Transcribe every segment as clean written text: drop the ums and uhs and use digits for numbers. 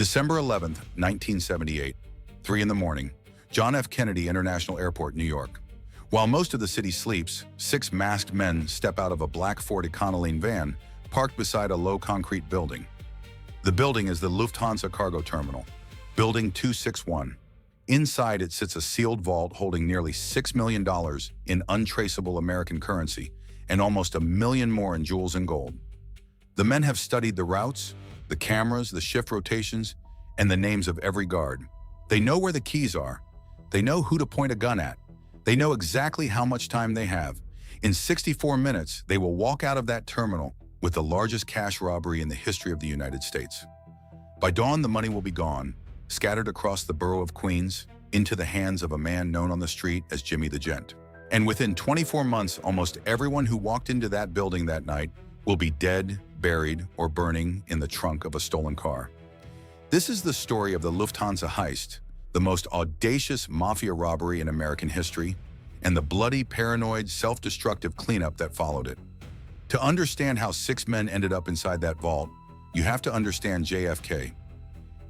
December 11th, 1978, 3 in the morning, John F. Kennedy International Airport, New York. While most of the city sleeps, 6 masked men step out of a black Ford Econoline van parked beside a low concrete building. The building is the Lufthansa cargo terminal, Building 261. Inside it sits a sealed vault holding nearly $6 million in untraceable American currency and almost $1 million more in jewels and gold. The men have studied the routes, the cameras, the shift rotations, and the names of every guard. They know where the keys are. They know who to point a gun at. They know exactly how much time they have. In 64 minutes, they will walk out of that terminal with the largest cash robbery in the history of the United States. By dawn, the money will be gone, scattered across the borough of Queens, into the hands of a man known on the street as Jimmy the Gent. And within 24 months, almost everyone who walked into that building that night will be dead, buried, or burning in the trunk of a stolen car. This is the story of the Lufthansa Heist, the most audacious mafia robbery in American history, and the bloody, paranoid, self-destructive cleanup that followed it. To understand how 6 men ended up inside that vault, you have to understand JFK.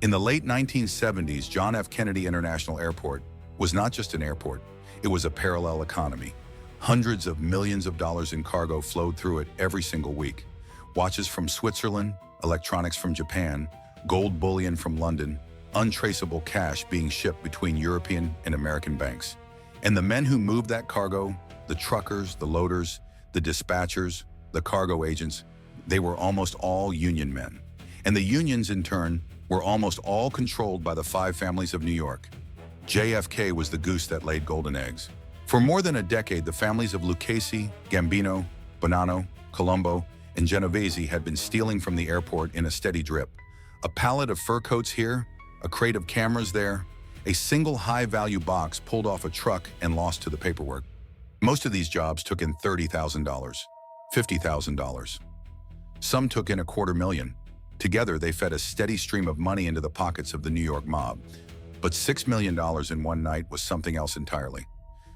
In the late 1970s, John F. Kennedy International Airport was not just an airport, it was a parallel economy. Hundreds of millions of dollars in cargo flowed through it every single week. Watches from Switzerland, electronics from Japan, gold bullion from London, untraceable cash being shipped between European and American banks. And the men who moved that cargo, the truckers, the loaders, the dispatchers, the cargo agents, they were almost all union men. And the unions, in turn, were almost all controlled by the 5 families of New York. JFK was the goose that laid golden eggs. For more than a decade, the families of Lucchese, Gambino, Bonanno, Colombo, and Genovese had been stealing from the airport in a steady drip. A pallet of fur coats here, a crate of cameras there, a single high-value box pulled off a truck and lost to the paperwork. Most of these jobs took in $30,000, $50,000. Some took in $250,000. Together, they fed a steady stream of money into the pockets of the New York mob. But $6 million in one night was something else entirely.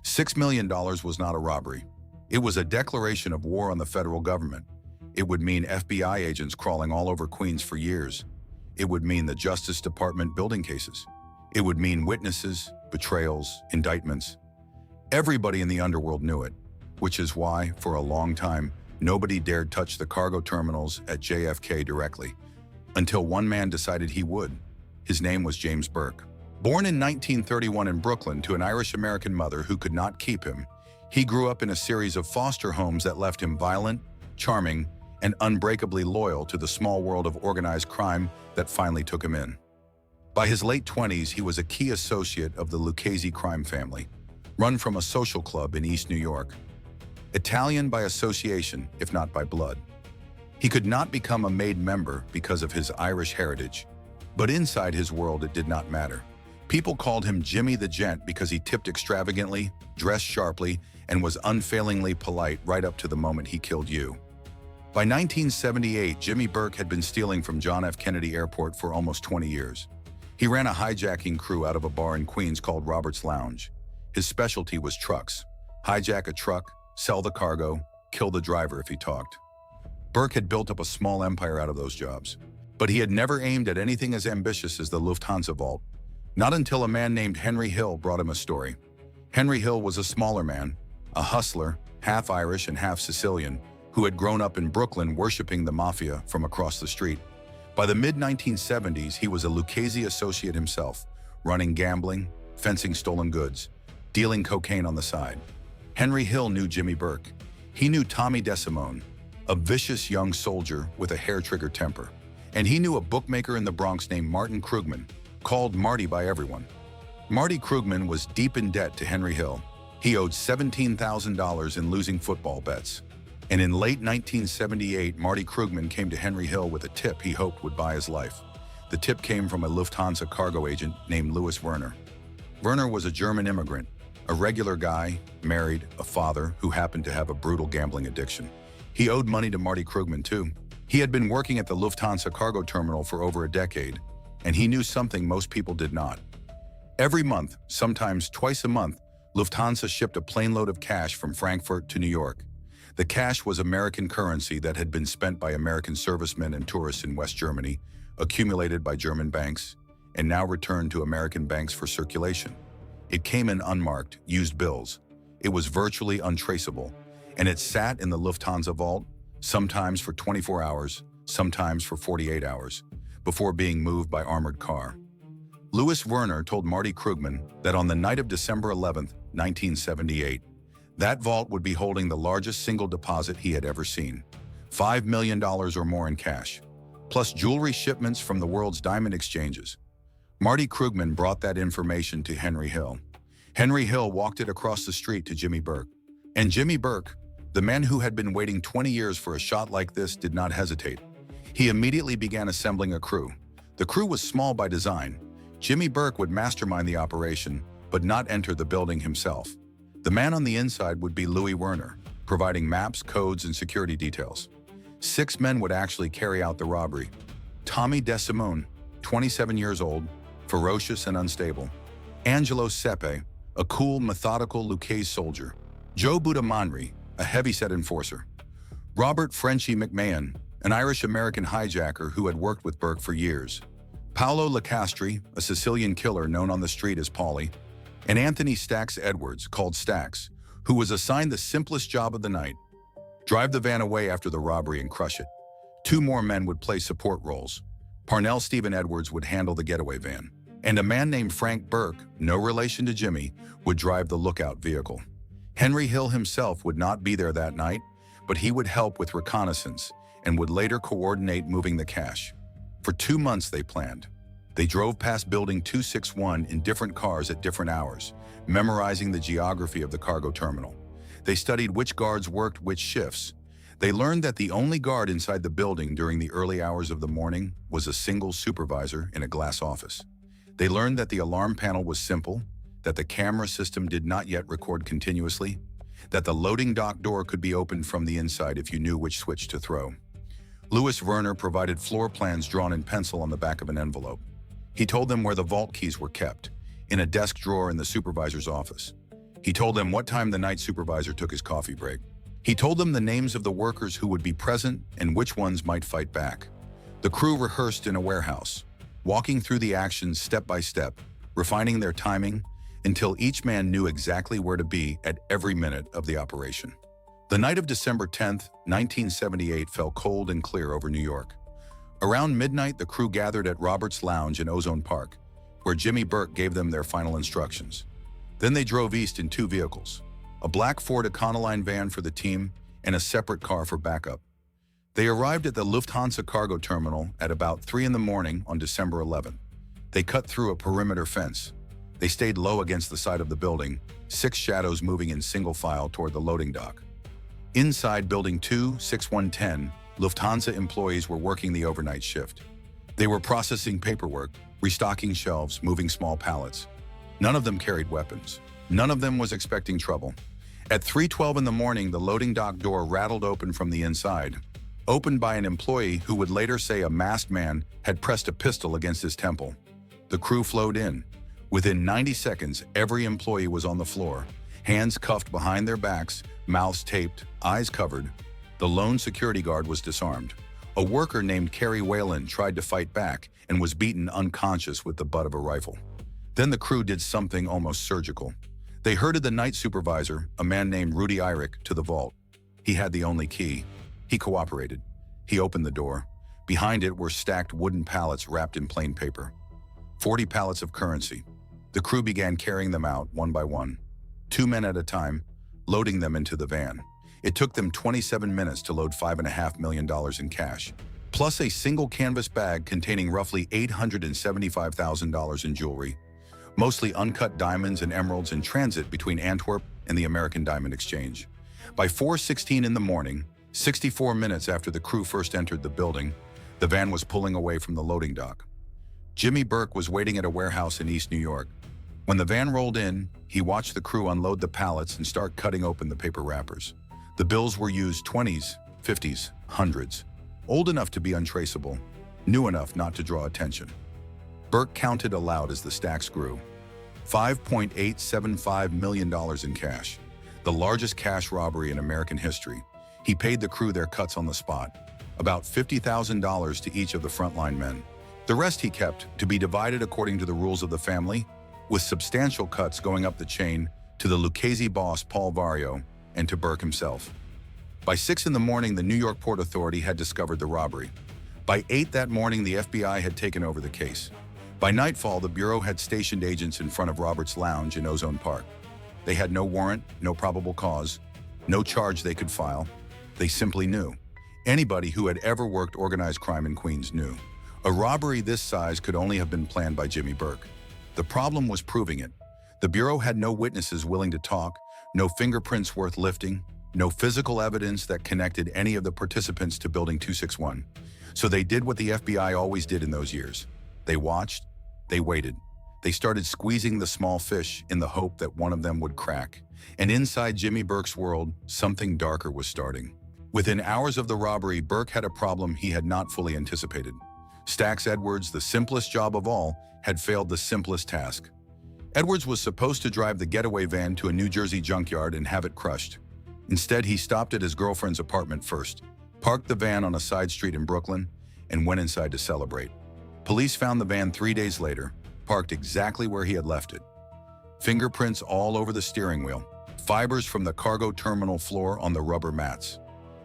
$6 million was not a robbery. It was a declaration of war on the federal government. It would mean FBI agents crawling all over Queens for years. It would mean the Justice Department building cases. It would mean witnesses, betrayals, indictments. Everybody in the underworld knew it, which is why, for a long time, nobody dared touch the cargo terminals at JFK directly, until one man decided he would. His name was James Burke. Born in 1931 in Brooklyn to an Irish-American mother who could not keep him, he grew up in a series of foster homes that left him violent, charming, and unbreakably loyal to the small world of organized crime that finally took him in. By his late 20s, he was a key associate of the Lucchese crime family, run from a social club in East New York. Italian by association, if not by blood. He could not become a made member because of his Irish heritage, but inside his world it did not matter. People called him Jimmy the Gent because he tipped extravagantly, dressed sharply, and was unfailingly polite right up to the moment he killed you. By 1978, Jimmy Burke had been stealing from John F. Kennedy Airport for almost 20 years. He ran a hijacking crew out of a bar in Queens called Robert's Lounge. His specialty was trucks. Hijack a truck, sell the cargo, kill the driver if he talked. Burke had built up a small empire out of those jobs, but he had never aimed at anything as ambitious as the Lufthansa vault. Not until a man named Henry Hill brought him a story. Henry Hill was a smaller man, a hustler, half Irish and half Sicilian, who had grown up in Brooklyn worshiping the Mafia from across the street. By the mid-1970s, he was a Lucchese associate himself, running gambling, fencing stolen goods, dealing cocaine on the side. Henry Hill knew Jimmy Burke. He knew Tommy DeSimone, a vicious young soldier with a hair-trigger temper. And he knew a bookmaker in the Bronx named Martin Krugman, called Marty by everyone. Marty Krugman was deep in debt to Henry Hill. He owed $17,000 in losing football bets. And in late 1978, Marty Krugman came to Henry Hill with a tip he hoped would buy his life. The tip came from a Lufthansa cargo agent named Louis Werner. Werner was a German immigrant, a regular guy, married, a father who happened to have a brutal gambling addiction. He owed money to Marty Krugman too. He had been working at the Lufthansa cargo terminal for over a decade, and he knew something most people did not. Every month, sometimes twice a month, Lufthansa shipped a plane load of cash from Frankfurt to New York. The cash was American currency that had been spent by American servicemen and tourists in West Germany, accumulated by German banks, and now returned to American banks for circulation. It came in unmarked, used bills. It was virtually untraceable, and it sat in the Lufthansa vault, sometimes for 24 hours, sometimes for 48 hours, before being moved by armored car. Louis Werner told Marty Krugman that on the night of December 11, 1978, that vault would be holding the largest single deposit he had ever seen, $5 million or more in cash, plus jewelry shipments from the world's diamond exchanges. Marty Krugman brought that information to Henry Hill. Henry Hill walked it across the street to Jimmy Burke. And Jimmy Burke, the man who had been waiting 20 years for a shot like this, did not hesitate. He immediately began assembling a crew. The crew was small by design. Jimmy Burke would mastermind the operation, but not enter the building himself. The man on the inside would be Louis Werner, providing maps, codes, and security details. 6 men would actually carry out the robbery. Tommy DeSimone, 27 years old, ferocious and unstable. Angelo Sepe, a cool, methodical Lucchese soldier. Joe Budamanri, a heavy-set enforcer. Robert Frenchie McMahon, an Irish-American hijacker who had worked with Burke for years. Paolo Lacastri, a Sicilian killer known on the street as Paulie. And Anthony Stax Edwards, called Stax, who was assigned the simplest job of the night: drive the van away after the robbery and crush it. 2 more men would play support roles. Parnell Stephen Edwards would handle the getaway van, and a man named Frank Burke, no relation to Jimmy, would drive the lookout vehicle. Henry Hill himself would not be there that night, but he would help with reconnaissance and would later coordinate moving the cash. For 2 months they planned. They drove past Building 261 in different cars at different hours, memorizing the geography of the cargo terminal. They studied which guards worked which shifts. They learned that the only guard inside the building during the early hours of the morning was a single supervisor in a glass office. They learned that the alarm panel was simple, that the camera system did not yet record continuously, that the loading dock door could be opened from the inside if you knew which switch to throw. Louis Werner provided floor plans drawn in pencil on the back of an envelope. He told them where the vault keys were kept, in a desk drawer in the supervisor's office. He told them what time the night supervisor took his coffee break. He told them the names of the workers who would be present and which ones might fight back. The crew rehearsed in a warehouse, walking through the actions step by step, refining their timing until each man knew exactly where to be at every minute of the operation. The night of December 10, 1978 fell cold and clear over New York. Around midnight, the crew gathered at Robert's Lounge in Ozone Park, where Jimmy Burke gave them their final instructions. Then they drove east in 2 vehicles, a black Ford Econoline van for the team and a separate car for backup. They arrived at the Lufthansa cargo terminal at about 3 in the morning on December 11. They cut through a perimeter fence. They stayed low against the side of the building, 6 shadows moving in single file toward the loading dock. Inside Building 26110, Lufthansa employees were working the overnight shift. They were processing paperwork, restocking shelves, moving small pallets. None of them carried weapons. None of them was expecting trouble. At 3:12 in the morning, the loading dock door rattled open from the inside, opened by an employee who would later say a masked man had pressed a pistol against his temple. The crew flowed in. Within 90 seconds, every employee was on the floor, hands cuffed behind their backs, mouths taped, eyes covered. The lone security guard was disarmed. A worker named Kerry Whalen tried to fight back and was beaten unconscious with the butt of a rifle. Then the crew did something almost surgical. They herded the night supervisor, a man named Rudy Eyrich, to the vault. He had the only key. He cooperated. He opened the door. Behind it were stacked wooden pallets wrapped in plain paper. 40 pallets of currency. The crew began carrying them out one by one, 2 men at a time, loading them into the van. It took them 27 minutes to load $5.5 million in cash, plus a single canvas bag containing roughly $875,000 in jewelry, mostly uncut diamonds and emeralds in transit between Antwerp and the American Diamond Exchange. By 4:16 in the morning, 64 minutes after the crew first entered the building, the van was pulling away from the loading dock. Jimmy Burke was waiting at a warehouse in East New York. When the van rolled in, he watched the crew unload the pallets and start cutting open the paper wrappers. The bills were used 20s, 50s, 100s, old enough to be untraceable, new enough not to draw attention. Burke counted aloud as the stacks grew. $5.875 million in cash, the largest cash robbery in American history. He paid the crew their cuts on the spot, about $50,000 to each of the frontline men. The rest he kept, to be divided according to the rules of the family, with substantial cuts going up the chain to the Lucchese boss Paul Vario and to Burke himself. By 6 in the morning, the New York Port Authority had discovered the robbery. By 8 that morning, the FBI had taken over the case. By nightfall, the Bureau had stationed agents in front of Robert's Lounge in Ozone Park. They had no warrant, no probable cause, no charge they could file. They simply knew. Anybody who had ever worked organized crime in Queens knew. A robbery this size could only have been planned by Jimmy Burke. The problem was proving it. The Bureau had no witnesses willing to talk, no fingerprints worth lifting, no physical evidence that connected any of the participants to Building 261. So they did what the FBI always did in those years. They watched, they waited. They started squeezing the small fish in the hope that one of them would crack. And inside Jimmy Burke's world, something darker was starting. Within hours of the robbery, Burke had a problem he had not fully anticipated. Stax Edwards, the simplest job of all, had failed the simplest task. Edwards was supposed to drive the getaway van to a New Jersey junkyard and have it crushed. Instead, he stopped at his girlfriend's apartment first, parked the van on a side street in Brooklyn, and went inside to celebrate. Police found the van 3 days later, parked exactly where he had left it. Fingerprints all over the steering wheel, fibers from the cargo terminal floor on the rubber mats.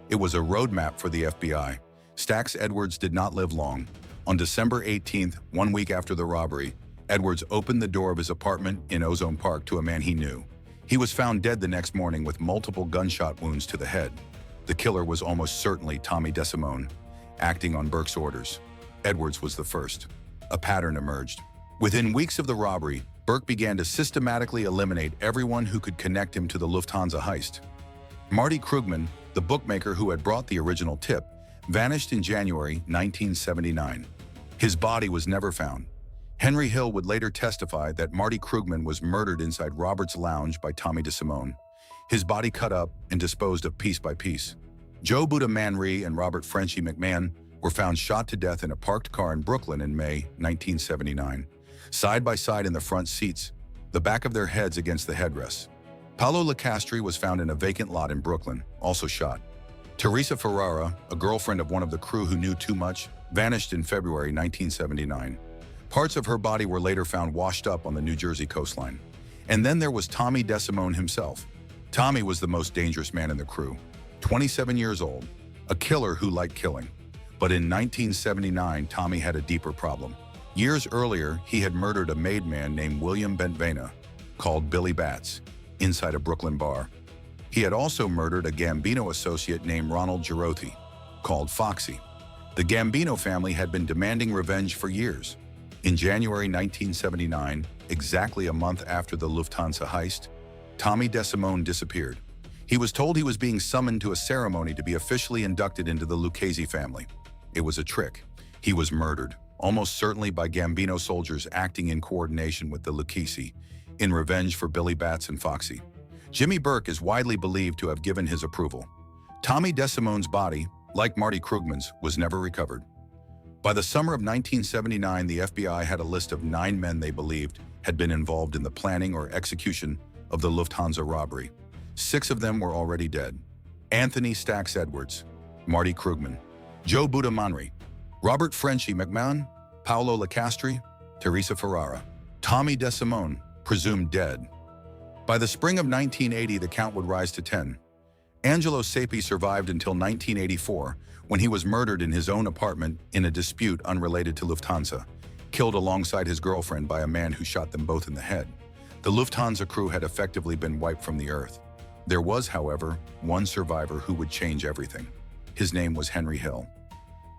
It was a roadmap for the FBI. Stax Edwards did not live long. On December 18th, 1 week after the robbery, Edwards opened the door of his apartment in Ozone Park to a man he knew. He was found dead the next morning with multiple gunshot wounds to the head. The killer was almost certainly Tommy DeSimone, acting on Burke's orders. Edwards was the first. A pattern emerged. Within weeks of the robbery, Burke began to systematically eliminate everyone who could connect him to the Lufthansa heist. Marty Krugman, the bookmaker who had brought the original tip, vanished in January 1979. His body was never found. Henry Hill would later testify that Marty Krugman was murdered inside Robert's Lounge by Tommy DeSimone, his body cut up and disposed of piece by piece. Joe Buddha Manry and Robert Frenchie McMahon were found shot to death in a parked car in Brooklyn in May 1979, side by side in the front seats, the back of their heads against the headrests. Paolo Licastri was found in a vacant lot in Brooklyn, also shot. Teresa Ferrara, a girlfriend of one of the crew who knew too much, vanished in February 1979. Parts of her body were later found washed up on the New Jersey coastline. And then there was Tommy DeSimone himself. Tommy was the most dangerous man in the crew, 27 years old, a killer who liked killing. But in 1979, Tommy had a deeper problem. Years earlier, he had murdered a made man named William Bentvena, called Billy Bats, inside a Brooklyn bar. He had also murdered a Gambino associate named Ronald Girothi, called Foxy. The Gambino family had been demanding revenge for years. In January 1979, exactly a month after the Lufthansa heist, Tommy DeSimone disappeared. He was told he was being summoned to a ceremony to be officially inducted into the Lucchese family. It was a trick. He was murdered, almost certainly by Gambino soldiers acting in coordination with the Lucchese, in revenge for Billy Bats and Foxy. Jimmy Burke is widely believed to have given his approval. Tommy DeSimone's body, like Marty Krugman's, was never recovered. By the summer of 1979, the FBI had a list of 9 men they believed had been involved in the planning or execution of the Lufthansa robbery. 6 of them were already dead. Anthony Stax Edwards, Marty Krugman, Joe Buddha Manry, Robert Frenchie McMahon, Paolo Licastri, Teresa Ferrara. Tommy DeSimone, presumed dead. By the spring of 1980, the count would rise to 10. Angelo Sapi survived until 1984, when he was murdered in his own apartment in a dispute unrelated to Lufthansa, killed alongside his girlfriend by a man who shot them both in the head. The Lufthansa crew had effectively been wiped from the earth. There was, however, one survivor who would change everything. His name was Henry Hill.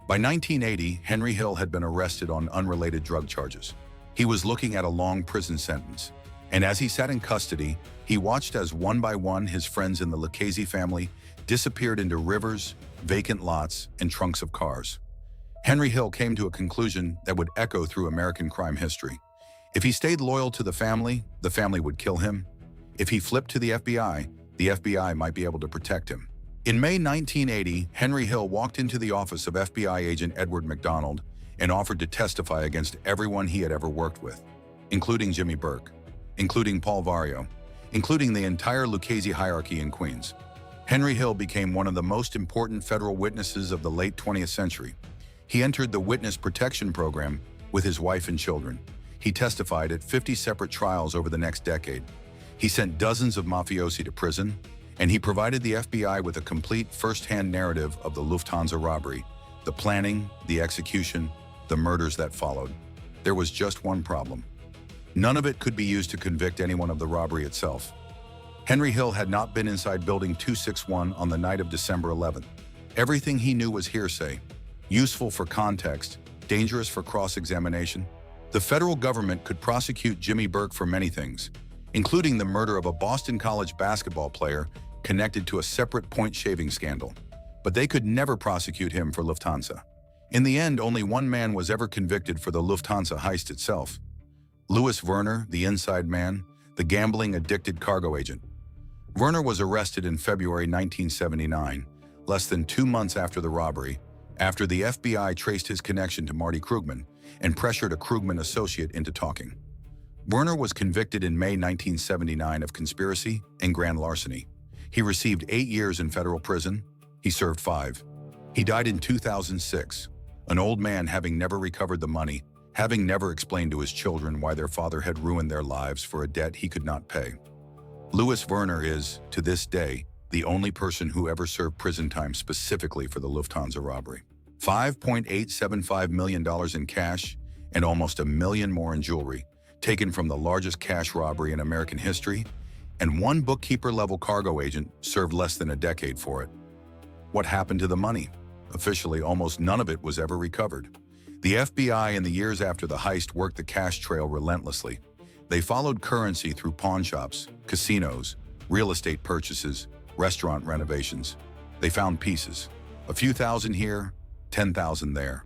By 1980, Henry Hill had been arrested on unrelated drug charges. He was looking at a long prison sentence. And as he sat in custody, he watched as one by one his friends in the Lucchese family disappeared into rivers, vacant lots, and trunks of cars. Henry Hill came to a conclusion that would echo through American crime history. If he stayed loyal to the family would kill him. If he flipped to the FBI might be able to protect him. In May 1980, Henry Hill walked into the office of FBI agent Edward McDonald and offered to testify against everyone he had ever worked with, including Jimmy Burke, including Paul Vario, including the entire Lucchese hierarchy in Queens. Henry Hill became one of the most important federal witnesses of the late 20th century. He entered the witness protection program with his wife and children. He testified at 50 separate trials over the next decade. He sent dozens of mafiosi to prison, and he provided the FBI with a complete first-hand narrative of the Lufthansa robbery, the planning, the execution, the murders that followed. There was just one problem. None of it could be used to convict anyone of the robbery itself. Henry Hill had not been inside Building 261 on the night of December 11th. Everything he knew was hearsay, useful for context, dangerous for cross-examination. The federal government could prosecute Jimmy Burke for many things, including the murder of a Boston College basketball player connected to a separate point-shaving scandal. But they could never prosecute him for Lufthansa. In the end, only one man was ever convicted for the Lufthansa heist itself. Louis Werner, the inside man, the gambling-addicted cargo agent. Werner was arrested in February 1979, less than 2 months after the robbery, after the FBI traced his connection to Marty Krugman and pressured a Krugman associate into talking. Werner was convicted in May 1979 of conspiracy and grand larceny. He received 8 years in federal prison. He served 5. He died in 2006, an old man having never recovered the money, having never explained to his children why their father had ruined their lives for a debt he could not pay. Louis Werner is, to this day, the only person who ever served prison time specifically for the Lufthansa robbery. $5.875 million in cash and almost $1 million more in jewelry, taken from the largest cash robbery in American history, and one bookkeeper-level cargo agent served less than a decade for it. What happened to the money? Officially, almost none of it was ever recovered. The FBI in the years after the heist worked the cash trail relentlessly. They followed currency through pawn shops, casinos, real estate purchases, restaurant renovations. They found pieces, a few thousand here, 10,000 there.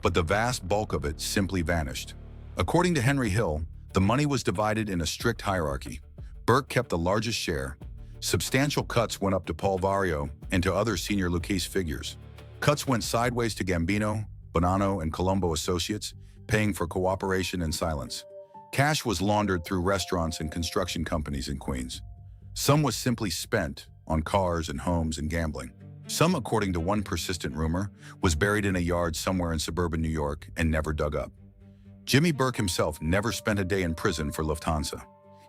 But the vast bulk of it simply vanished. According to Henry Hill, the money was divided in a strict hierarchy. Burke kept the largest share. Substantial cuts went up to Paul Vario and to other senior Lucchese figures. Cuts went sideways to Gambino, Bonanno, and Colombo associates, paying for cooperation and silence. Cash was laundered through restaurants and construction companies in Queens. Some was simply spent on cars and homes and gambling. Some, according to one persistent rumor, was buried in a yard somewhere in suburban New York and never dug up. Jimmy Burke himself never spent a day in prison for Lufthansa.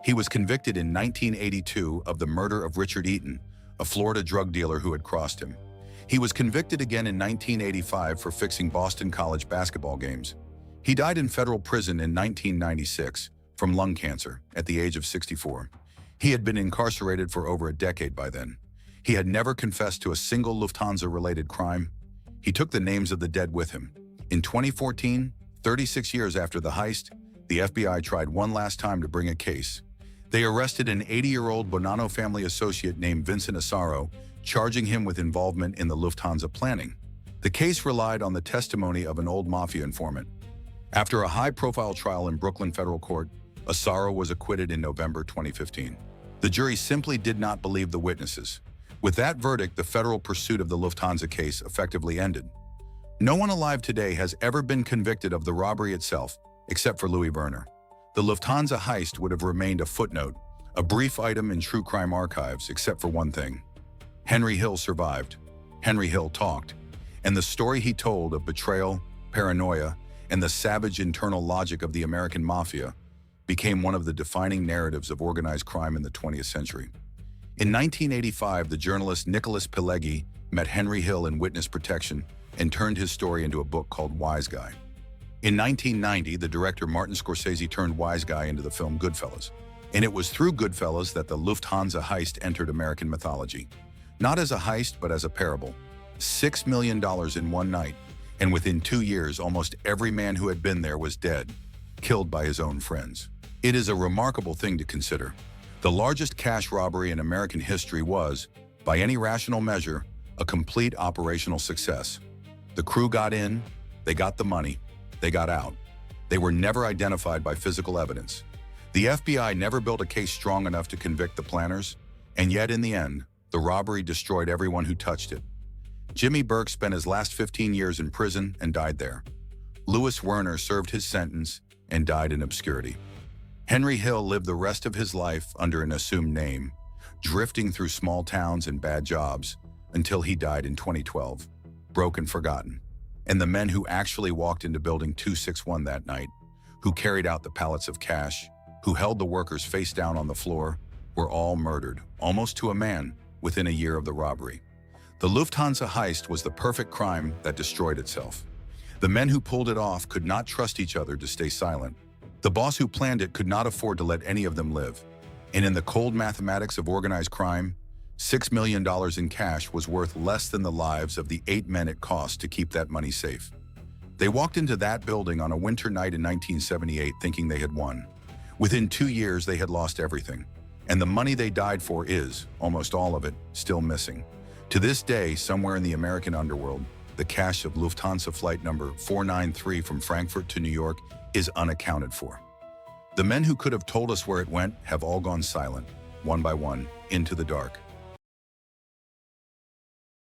He was convicted in 1982 of the murder of Richard Eaton, a Florida drug dealer who had crossed him. He was convicted again in 1985 for fixing Boston College basketball games. He died in federal prison in 1996 from lung cancer at the age of 64. He had been incarcerated for over a decade by then. He had never confessed to a single Lufthansa-related crime. He took the names of the dead with him. In 2014, 36 years after the heist, the FBI tried one last time to bring a case. They arrested an 80-year-old Bonanno family associate named Vincent Asaro, charging him with involvement in the Lufthansa planning. The case relied on the testimony of an old Mafia informant. After a high-profile trial in Brooklyn federal court, Asaro was acquitted in November 2015. The jury simply did not believe the witnesses. With that verdict, the federal pursuit of the Lufthansa case effectively ended. No one alive today has ever been convicted of the robbery itself, except for Louis Werner. The Lufthansa heist would have remained a footnote, a brief item in true crime archives, except for one thing. Henry Hill survived. Henry Hill talked. And the story he told of betrayal, paranoia, and the savage internal logic of the American Mafia became one of the defining narratives of organized crime in the 20th century. In 1985, the journalist Nicholas Pileggi met Henry Hill in witness protection and turned his story into a book called Wise Guy. In 1990, the director Martin Scorsese turned Wise Guy into the film Goodfellas. And it was through Goodfellas that the Lufthansa heist entered American mythology. Not as a heist, but as a parable. $6 million in one night, and within 2 years, almost every man who had been there was dead, killed by his own friends. It is a remarkable thing to consider. The largest cash robbery in American history was, by any rational measure, a complete operational success. The crew got in, they got the money, they got out. They were never identified by physical evidence. The FBI never built a case strong enough to convict the planners, and yet in the end, the robbery destroyed everyone who touched it. Jimmy Burke spent his last 15 years in prison and died there. Louis Werner served his sentence and died in obscurity. Henry Hill lived the rest of his life under an assumed name, drifting through small towns and bad jobs until he died in 2012, broke and forgotten. And the men who actually walked into Building 261 that night, who carried out the pallets of cash, who held the workers face down on the floor, were all murdered, almost to a man, within a year of the robbery. The Lufthansa heist was the perfect crime that destroyed itself. The men who pulled it off could not trust each other to stay silent. The boss who planned it could not afford to let any of them live. And in the cold mathematics of organized crime, $6 million in cash was worth less than the lives of the 8 men it cost to keep that money safe. They walked into that building on a winter night in 1978 thinking they had won. Within 2 years, they had lost everything. And the money they died for is, almost all of it, still missing. To this day, somewhere in the American underworld, the cash of Lufthansa flight number 493 from Frankfurt to New York is unaccounted for. The men who could have told us where it went have all gone silent, one by one, into the dark.